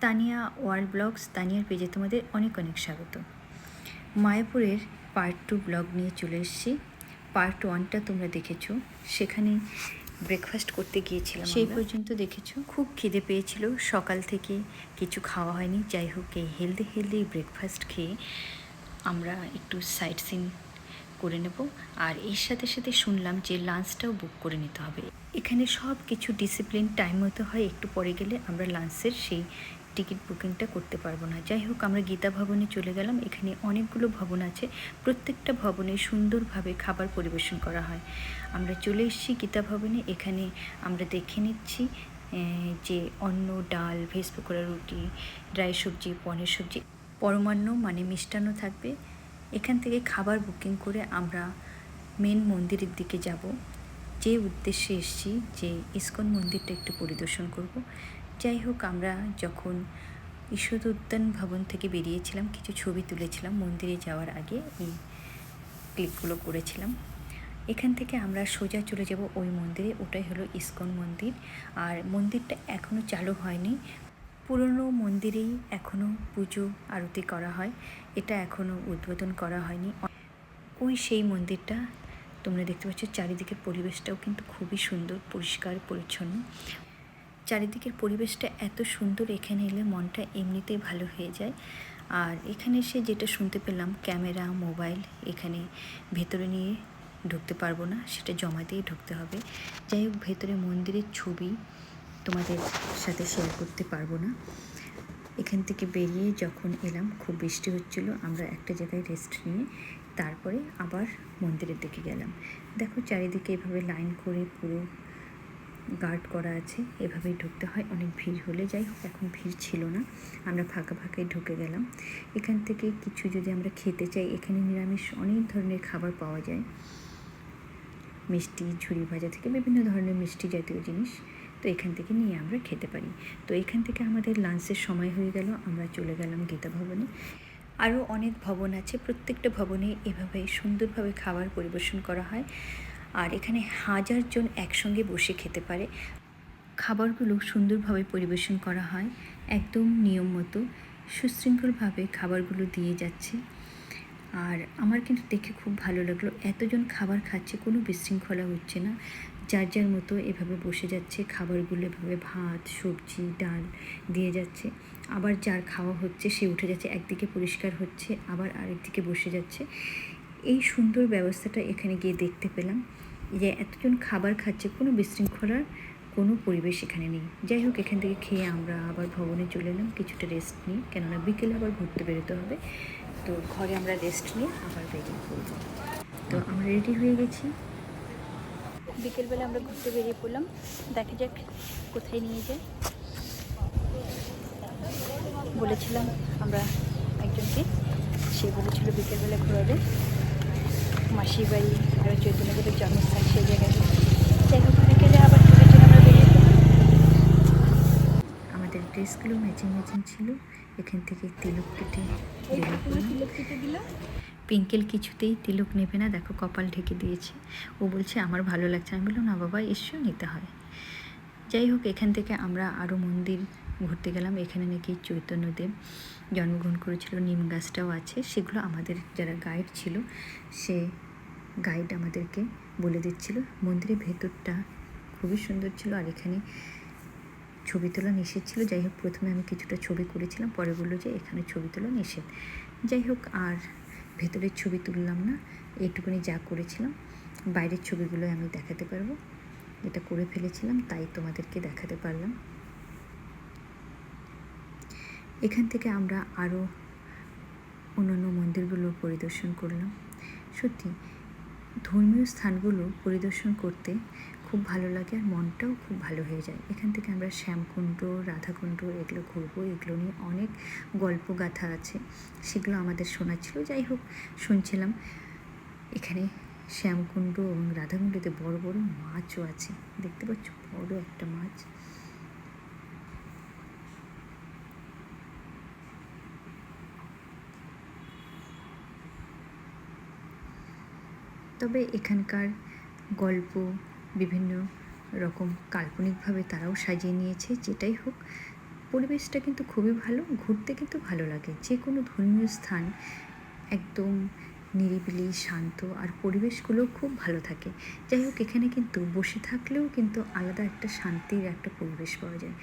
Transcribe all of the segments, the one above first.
Tania world blogs তানিয়ার পেজে তোমাদের অনেক অনেক স্বাগত। মায়াপুরের পার্ট 2 ব্লগ নিয়ে চলে এসেছি। পার্ট 1টা তোমরা দেখেছো, সেখানে ব্রেকফাস্ট করতে গিয়েছিলাম, সেই পর্যন্ত দেখেছো। খুব খিদে পেয়েছিল, সকাল থেকে কিছু খাওয়া হয়নি। যাই হোক, এই হেলদি ব্রেকফাস্ট খেয়ে আমরা একটু সাইট সিন করে নেব। আর এর সাথে সাথে শুনলাম যে লাঞ্চটাও বুক করে নিতে হবে। এখানে সব কিছু ডিসিপ্লিন টাইম মতো হয়, একটু পরে গেলে আমরা লাঞ্চের সেই টিকিট বুকিংটা করতে পারবো না। যাই হোক, আমরা গীতা ভবনে চলে গেলাম। এখানে অনেকগুলো ভবন আছে, প্রত্যেকটা ভবনে সুন্দরভাবে খাবার পরিবেশন করা হয়। আমরা চলে এসেছি গীতা ভবনে। এখানে আমরা দেখে নিচ্ছি যে অন্ন, ডাল, ভেজ পকোড়া, রুটি, ড্রাই সবজি, পনির সবজি, পরমান্ন মানে মিষ্টান্ন থাকবে। এখান থেকে খাবার বুকিং করে আমরা মেন মন্দিরের দিকে যাব, যে উদ্দেশ্যে এসেছি, যে ইস্কন মন্দিরটা একটু পরিদর্শন করব। যাই হোক, আমরা যখন ঈশ্বর উদ্যান ভবন থেকে বেরিয়েছিলাম, কিছু ছবি তুলেছিলাম মন্দিরে যাওয়ার আগে, এই ক্লিকগুলো করেছিলাম। এখান থেকে আমরা সোজা চলে যাব ওই মন্দিরে, ওটাই হলো ইস্কন মন্দির। আর মন্দিরটা এখনও চালু হয়নি, পুরনো মন্দিরেই এখনও পুজো আরতি করা হয়, এটা এখনও উদ্বোধন করা হয়নি। ওই সেই মন্দিরটা তোমরা দেখতে পাচ্ছ। চারিদিকের পরিবেশটাও কিন্তু খুবই সুন্দর, পরিষ্কার পরিচ্ছন্ন। চারিদিকের পরিবেশটা এত সুন্দর, এখানে এলে মনটা এমনিতেই ভালো হয়ে যায়। আর এখানে এসে যেটা শুনতে পেলাম, ক্যামেরা, মোবাইল এখানে ভেতরে নিয়ে ঢুকতে পারবো না, সেটা জমা দিয়ে ঢুকতে হবে। যাই হোক, ভেতরে মন্দিরের ছবি তোমাদের সাথে শেয়ার করতে পারবো না। এখান থেকে বেরিয়ে যখন এলাম, খুব বৃষ্টি হচ্ছিল। আমরা একটা জায়গায় রেস্ট নিয়ে তারপরে আবার মন্দিরের দিকে গেলাম। দেখো, চারিদিকে এভাবে লাইন করে পুরো গার্ড করা আছে, এভাবেই ঢুকতে হয় অনেক ভিড় হলে। যাই হোক, এখন ভিড় ছিল না, আমরা ফাঁকায় ঢুকে গেলাম। এখান থেকে কিছু যদি আমরা খেতে চাই, এখানে নিরামিষ অনেক ধরনের খাবার পাওয়া যায়, মিষ্টি, ঝুরি ভাজা থেকে বিভিন্ন ধরনের মিষ্টি জাতীয় জিনিস, তো এখান থেকে নিয়ে আমরা খেতে পারি। তো এখান থেকে আমাদের লাঞ্চের সময় হয়ে গেল, আমরা চলে গেলাম গীতা ভবনে। আরও অনেক ভবন আছে, প্রত্যেকটা ভবনে এভাবে সুন্দরভাবে খাবার পরিবেশন করা হয়। আর এখানে 1000 জন একসঙ্গে বসে খেতে পারে। খাবারগুলো সুন্দরভাবে পরিবেশন করা হয়, একদম নিয়ম মতো সুশৃঙ্খলভাবে খাবারগুলো দিয়ে যাচ্ছে। আর আমার কিন্তু দেখে খুব ভালো লাগলো, এতজন খাবার খাচ্ছে, কোনো বিশৃঙ্খলা হচ্ছে না, যার যার মতো এভাবে বসে যাচ্ছে, খাবারগুলো এভাবে ভাত, সবজি, ডাল দিয়ে যাচ্ছে। আবার যার খাওয়া হচ্ছে সে উঠে যাচ্ছে, একদিকে পরিষ্কার হচ্ছে, আবার আরেকদিকে বসে যাচ্ছে। এই সুন্দর ব্যবস্থাটা এখানে গিয়ে দেখতে পেলাম, যে এতজন খাবার খাচ্ছে, কোনো বিশৃঙ্খলার কোনো পরিবেশ এখানে নেই। যাই হোক, এখান থেকে খেয়ে আমরা আবার ভবনে চলে এলাম কিছুটা রেস্ট নিয়ে, কেননা বিকেলে আবার ঘুরতে বেরোতে হবে। তো ঘরে আমরা রেস্ট নিয়ে আবার বেরিয়ে পড়ব। তো আমরা রেডি হয়ে গেছি, বিকেলবেলা আমরা ঘুরতে বেরিয়ে পড়লাম। দেখা যাক কোথায় নিয়ে যায়। বলেছিলাম আমরা একজনকে, সে বলেছিল বিকেলবেলা ঘোরাবে, মাসির বাড়ি আর চৈতন্যদেবের জন্মস্থান সেই জায়গায়। যাই হোক, বিকেলে আবার ট্যুরের জন্য আমরা বেরিয়ে পড়লাম। আমাদের ড্রেসগুলো ম্যাচিং ছিল। এখান থেকে তিলক কেটে দিলাম। পিঙ্কেল কিছুতেই তিলক নেবে না, দেখো কপাল ঢেকে দিয়েছে। ও বলছে আমার ভালো লাগছে। আমি বললাম না বাবা, এসো, নিতে হয়। যাই হোক, এখান থেকে আমরা আরও মন্দির ঘুরতে গেলাম। এখানে নাকি চৈতন্যদেব জন্মগ্রহণ করেছিল, নিম গাছটাও আছে। সেগুলো আমাদের যারা গাইড ছিল, সে গাইড আমাদেরকে বলে দিচ্ছিল। মন্দিরের ভেতরটা খুবই সুন্দর ছিল, আর এখানে ছবি তোলা নিষেধ ছিল। যাই হোক, প্রথমে আমি কিছুটা ছবি করেছিলাম, পরে বললো যে এখানে ছবি তোলা নিষেধ। যাই হোক, আর ভেতরের ছবি তুললাম না, এইটুকুনি যা করেছিলাম। বাইরের ছবিগুলো আমি দেখাতে পারবো, এটা করে ফেলেছিলাম তাই তোমাদেরকে দেখাতে পারলাম। এখান থেকে আমরা আরও অন্যান্য মন্দিরগুলো পরিদর্শন করলাম। সত্যি ধর্মীয় স্থানগুলো পরিদর্শন করতে খুব ভালো লাগে, আর মনটাও খুব ভালো হয়ে যায়। এখান থেকে আমরা শ্যামকুণ্ড, রাধাকুণ্ড এগুলো ঘুরবো। এগুলো নিয়ে অনেক গল্প গাথা আছে, সেগুলো আমাদের শোনা ছিল। যাই হোক, শুনছিলাম। এখানে শ্যামকুণ্ড এবং রাধাকুণ্ডতে বড় বড় মাছও আছে, দেখতে পাচ্ছ, বড় একটা মাছ। তবে এখানকার গল্প বিভিন্ন রকম কাল্পনিকভাবে তারাও সাজিয়ে নিয়েছে। যেটাই হোক, পরিবেশটা কিন্তু খুবই ভালো, ঘুরতে কিন্তু ভালো লাগে। যে কোনো ধর্মীয় স্থান একদম নিরিবিলি, শান্ত, আর পরিবেশগুলোও খুব ভালো থাকে। যাই হোক, এখানে কিন্তু বসে থাকলেও কিন্তু আলাদা একটা শান্তির একটা পরিবেশ পাওয়া যায়।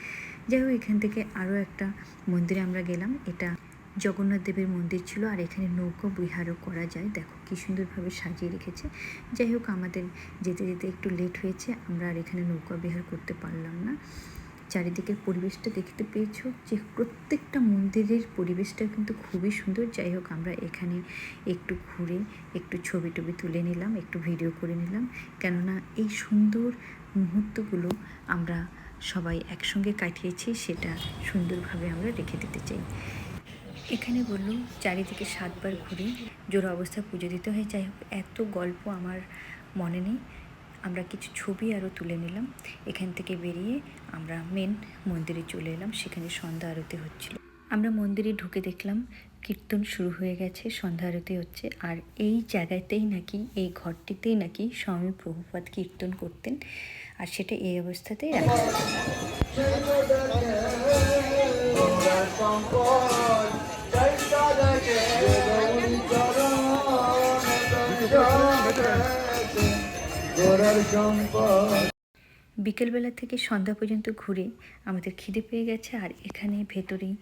যাই হোক, এখান থেকে আরও একটা মন্দিরে আমরা গেলাম। এটা জগন্নাথ দেবের মন্দির ছিল, আর এখানে নৌকা বিহারও করা যায়। দেখো কী সুন্দরভাবে সাজিয়ে রেখেছে। যাই হোক, আমাদের যেতে যেতে একটু লেট হয়েছে, আমরা আর এখানে নৌকা বিহার করতে পারলাম না। চারিদিকের পরিবেশটা দেখতে পেয়েছো যে প্রত্যেকটা মন্দিরের পরিবেশটা কিন্তু খুবই সুন্দর। যাই হোক, আমরা এখানে একটু ঘুরে একটু ছবি টবি তুলে নিলাম, একটু ভিডিও করে নিলাম, কেননা এই সুন্দর মুহূর্তগুলো আমরা সবাই একসঙ্গে কাটিয়েছি, সেটা সুন্দরভাবে আমরা রেখে দিতে চাই। এখানে বললো চারিদিকে 7 বার ঘুরে জোড়া অবস্থায় পুজো দিতে হয়। যাই হোক, এত গল্প আমার মনে নেই। আমরা কিছু ছবি আরও তুলে নিলাম। এখান থেকে বেরিয়ে আমরা মেন মন্দিরে চলে এলাম। সেখানে সন্ধ্যা আরতি হচ্ছিল। আমরা মন্দিরে ঢুকে দেখলাম কীর্তন শুরু হয়ে গেছে, সন্ধ্যা আরতি হচ্ছে। আর এই জায়গাতেই নাকি, এই ঘরটিতেই নাকি স্বামী প্রভুপাদ কীর্তন করতেন, আর সেটা এই অবস্থাতেই রাখা আছে। বিকেলবেলা থেকে সন্ধ্যা পর্যন্ত ঘুরে আমাদের খিদে পেয়ে গেছে, আর এখানে ভেতরেই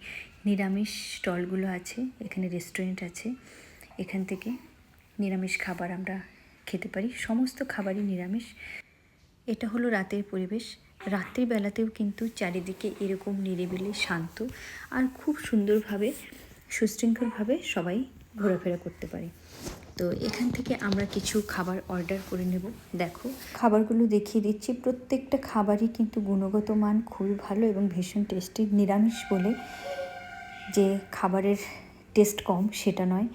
নিরামিষ স্টলগুলো আছে। এখানে রেস্টুরেন্ট আছে, এখান থেকে নিরামিষ খাবার আমরা খেতে পারি। সমস্ত খাবারই নিরামিষ। এটা হলো রাতের পরিবেশ। রাত্রিবেলাতেও কিন্তু চারিদিকে এরকম নিরিবিলি, শান্ত, আর খুব সুন্দরভাবে সুশৃঙ্খলভাবে সবাই ঘোরাফেরা করতে পারে। তো এখান থেকে আমরা কিছু খাবার অর্ডার করে নেব। দেখো, খাবারগুলো দেখিয়ে দিচ্ছি। প্রত্যেকটা খাবারই কিন্তু গুণগত মান খুবই ভালো এবং ভীষণ টেস্টি। নিরামিষ বলে যে খাবারের টেস্ট কম সেটা নয়।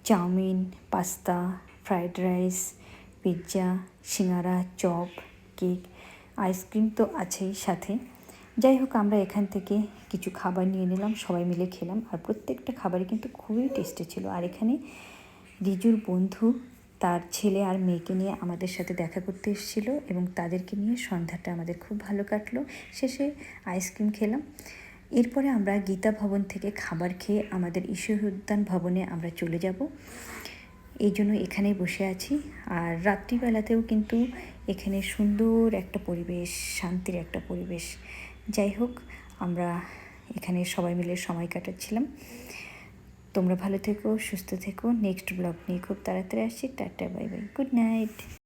Chowmein, pasta, fried rice, pizza, singara, chop, cake, ice cream তো আছেই সাথে। যাই হোক, আমরা এখান থেকে কিছু খাবার নিয়ে নিলাম, সবাই মিলে খেলাম, আর প্রত্যেকটা খাবারই কিন্তু খুবই টেস্টি ছিল। আর এখানে রিজুর বন্ধু তার ছেলে আর মেয়েকে নিয়ে আমাদের সাথে দেখা করতে এসেছিল, এবং তাদেরকে নিয়ে সন্ধ্যাটা আমাদের খুব ভালো কাটলো। শেষে আইসক্রিম খেলাম। এরপরে আমরা গীতা ভবন থেকে খাবার খেয়ে আমাদের ঈশ্বর উদ্যান ভবনে আমরা চলে যাব। এই জন্য এখানেই বসে আছি। আর রাত্রিবেলাতেও কিন্তু এখানে সুন্দর একটা পরিবেশ, শান্তির একটা পরিবেশ। যাই হোক, আমরা এখানে সবাই মিলে সময় কাটাচ্ছিলাম। তোমরা ভালো থেকো, সুস্থ থেকো। নেক্সট ব্লগ নিয়ে খুব তাড়াতাড়ি আসছি। Tata, bye bye, good night.